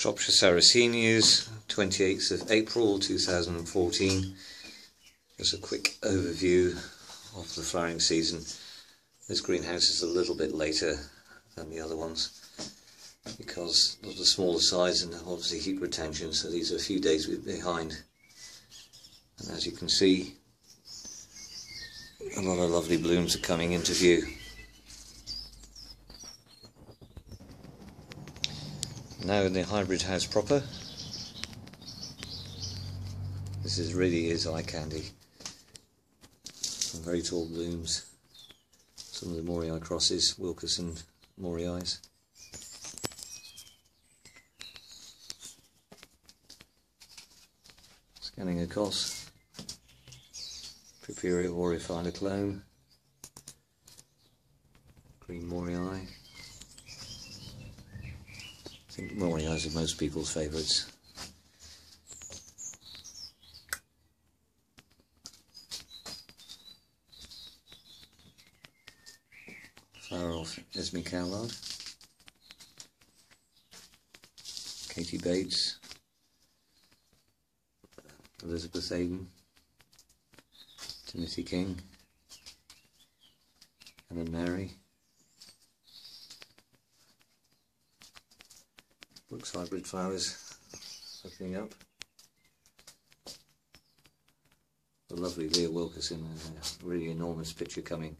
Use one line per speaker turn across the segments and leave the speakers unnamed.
Shropshire Sarracenias, 28th of April 2014. Just a quick overview of the flowering season. This greenhouse is a little bit later than the other ones because of the smaller size and obviously heat retention, so these are a few days behind. And as you can see, a lot of lovely blooms are coming into view. Now in the hybrid house proper, this really is eye candy. Some very tall blooms, some of the Morii crosses, Wilkerson Morii. Scanning across, Purpurea aureophila clone, green Morii. I think Morii are most people's favourites. Flower of Esme Cowlard, Katie Bates, Elizabeth Aden, Timothy King, Ellen Mary, Brooks hybrid flowers opening up. The lovely Leah Wilkerson, a really enormous picture coming.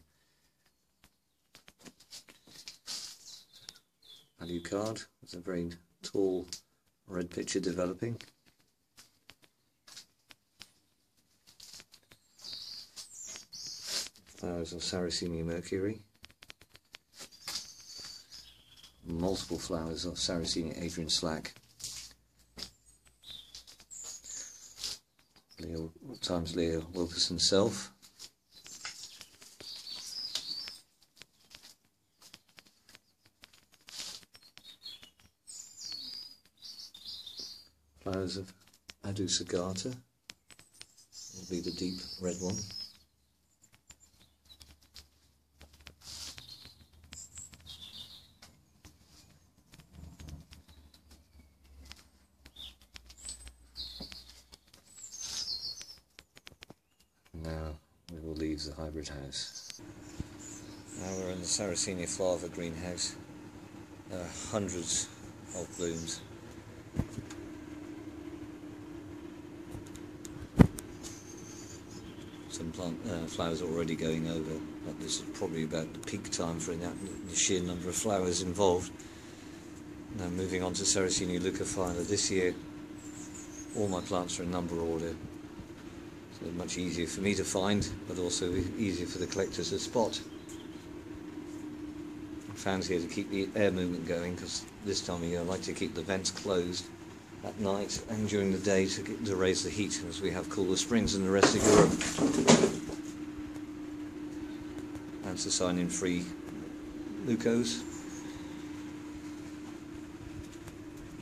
Value card with a very tall red picture developing. Flowers of Sarracenia Mercury. Multiple flowers of Sarracenia Adrian Slack. Leah Wilkerson Self. Flowers of Adu Sagata, will be the deep red one. Now we will leave the hybrid house. Now we're in the Sarracenia Flava greenhouse. There are hundreds of blooms. Some flowers already going over, but this is probably about the peak time for the sheer number of flowers involved. Now moving on to Sarracenia leucophylla. This year all my plants are in number order, so much easier for me to find, but also easier for the collectors to spot. Fans here to keep the air movement going, because this time of year I like to keep the vents closed at night and during the day to raise the heat, as we have cooler springs than the rest of Europe. And to sign in free leucos.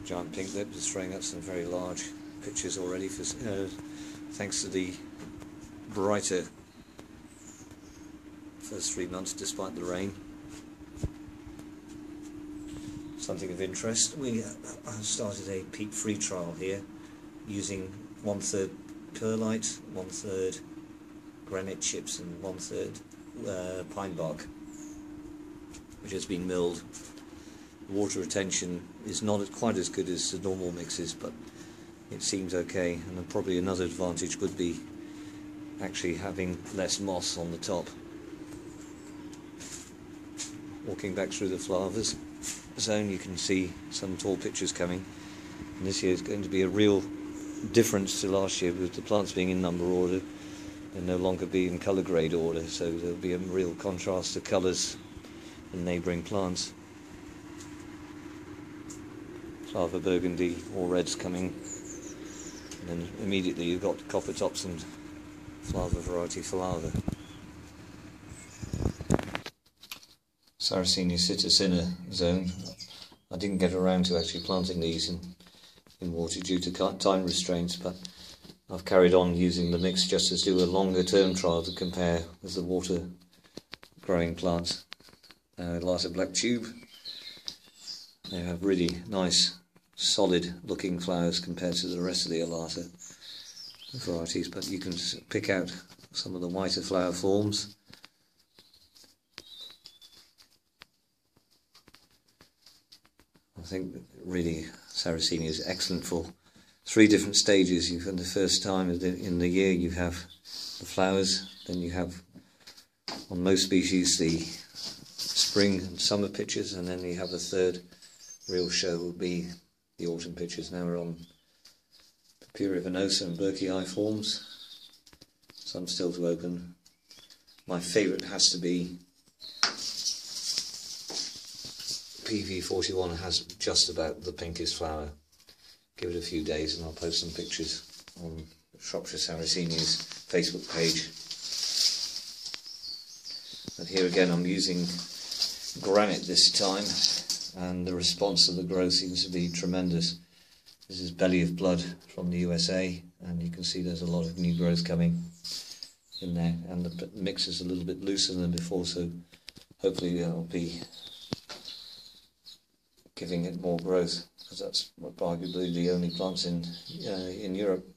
Giant pink lip is throwing up some very large pictures already, for, thanks to the brighter first 3 months despite the rain. Something of interest, we started a peat free trial here using 1/3 perlite, 1/3 granite chips and 1/3 pine bark, which has been milled. The water retention is not quite as good as the normal mixes, but it seems okay, and then probably another advantage would be actually having less moss on the top. Walking back through the flavas zone, you can see some tall pictures coming, and this year is going to be a real difference to last year, with the plants being in number order and no longer be in colour grade order, so there'll be a real contrast to colours in neighbouring plants. Flava burgundy, all reds coming, and then immediately you've got copper tops and Flava variety Flava. Sarracenia Sarracenia zone. I didn't get around to actually planting these in water due to time restraints, but I've carried on using the mix just to do a longer term trial to compare with the water growing plants. Lighter black tube. They have really nice solid looking flowers compared to the rest of the Alata varieties, but you can pick out some of the whiter flower forms. I think really Sarracenia is excellent for 3 different stages. In the first time in the year you have the flowers, then you have on most species the spring and summer pictures, and then you have the third real show will be the autumn pictures. Now we're on Purpurea venosa and Burkii forms. Some still to open. My favourite has to be PV41, has just about the pinkest flower. Give it a few days and I'll post some pictures on Shropshire Sarracenias Facebook page. But here again I'm using granite this time, and the response to the growth seems to be tremendous. This is Belly of Blood from the USA, and you can see there's a lot of new growth coming in there, and the mix is a little bit looser than before, so hopefully that'll be giving it more growth, because that's arguably the only plants in Europe.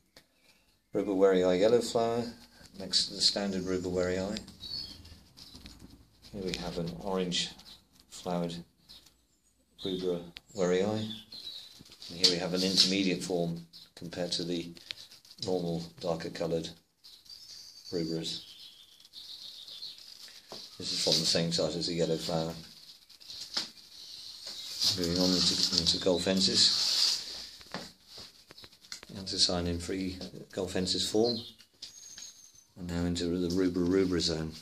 Rubewerii yellow flower next to the standard Rubewerii. Here we have an orange flowered Rubewerii, and here we have an intermediate form compared to the normal darker coloured ruberas. This is from the same site as the yellow flower. Moving on into Gulfensis, Anthocyanian free Gulfensis form, and now into the rubra zone.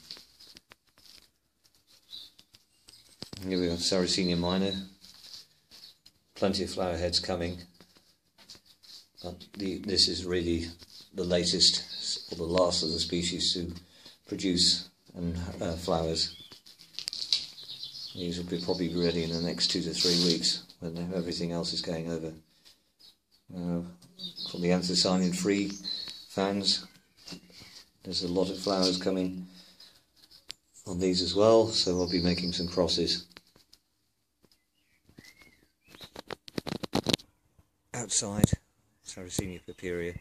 Here we have Sarracenia minor, plenty of flower heads coming, but this is really the latest or the last of the species to produce flowers. These will probably be ready in the next 2 to 3 weeks when everything else is going over. For the Anthocyanian free fans, there's a lot of flowers coming on these as well, so I'll be making some crosses. Outside, Sarracenia purpurea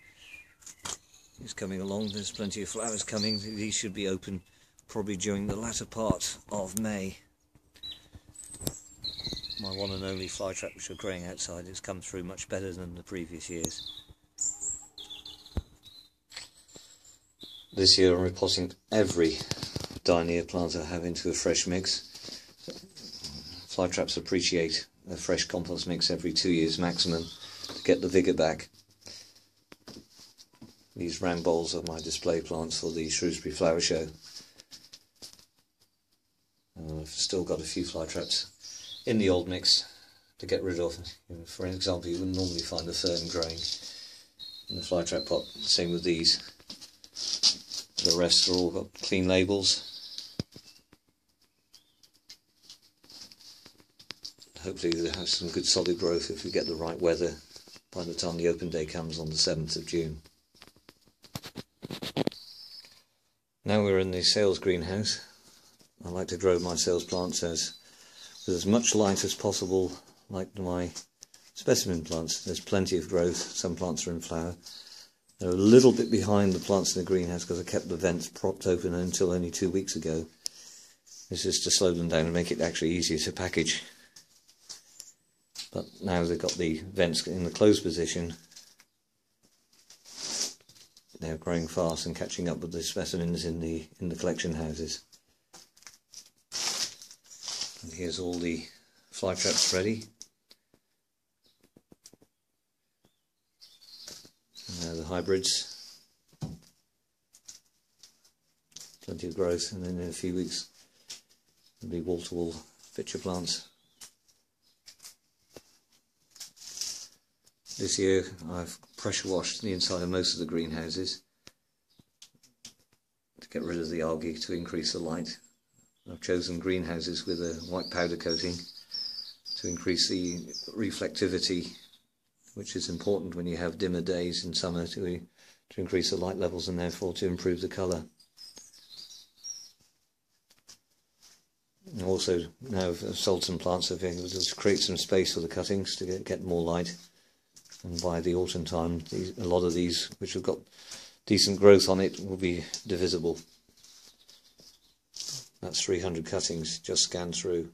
is coming along. There's plenty of flowers coming. These should be open probably during the latter part of May. My one and only flytrap which are growing outside has come through much better than the previous years. This year I'm repotting every Dionea plant I have into a fresh mix. Flytraps appreciate a fresh compost mix every 2 years maximum to get the vigour back. These round bowls are my display plants for the Shrewsbury Flower Show. I've still got a few flytraps in the old mix to get rid of. For example, you wouldn't normally find a fern growing in the flytrap pot. Same with these. The rest are all got clean labels. Hopefully they'll have some good solid growth if we get the right weather by the time the open day comes on the 7th of June. Now we're in the sales greenhouse. I like to grow my sales plants with as much light as possible, like my specimen plants. There's plenty of growth. Some plants are in flower. They're a little bit behind the plants in the greenhouse because I kept the vents propped open until only 2 weeks ago. This is to slow them down and make it actually easier to package. But now they've got the vents in the closed position, they're growing fast and catching up with the specimens in the collection houses. And here's all the fly traps ready. And now the hybrids. Plenty of growth, and then in a few weeks there'll be wall-to-wall picture plants. This year I've pressure washed the inside of most of the greenhouses to get rid of the algae to increase the light. I've chosen greenhouses with a white powder coating to increase the reflectivity, which is important when you have dimmer days in summer, to increase the light levels and therefore to improve the colour. Also now I've sold some plants, I've been able to create some space for the cuttings to get more light. and by the autumn time a lot of these which have got decent growth on it will be divisible. That's 300 cuttings just scanned through.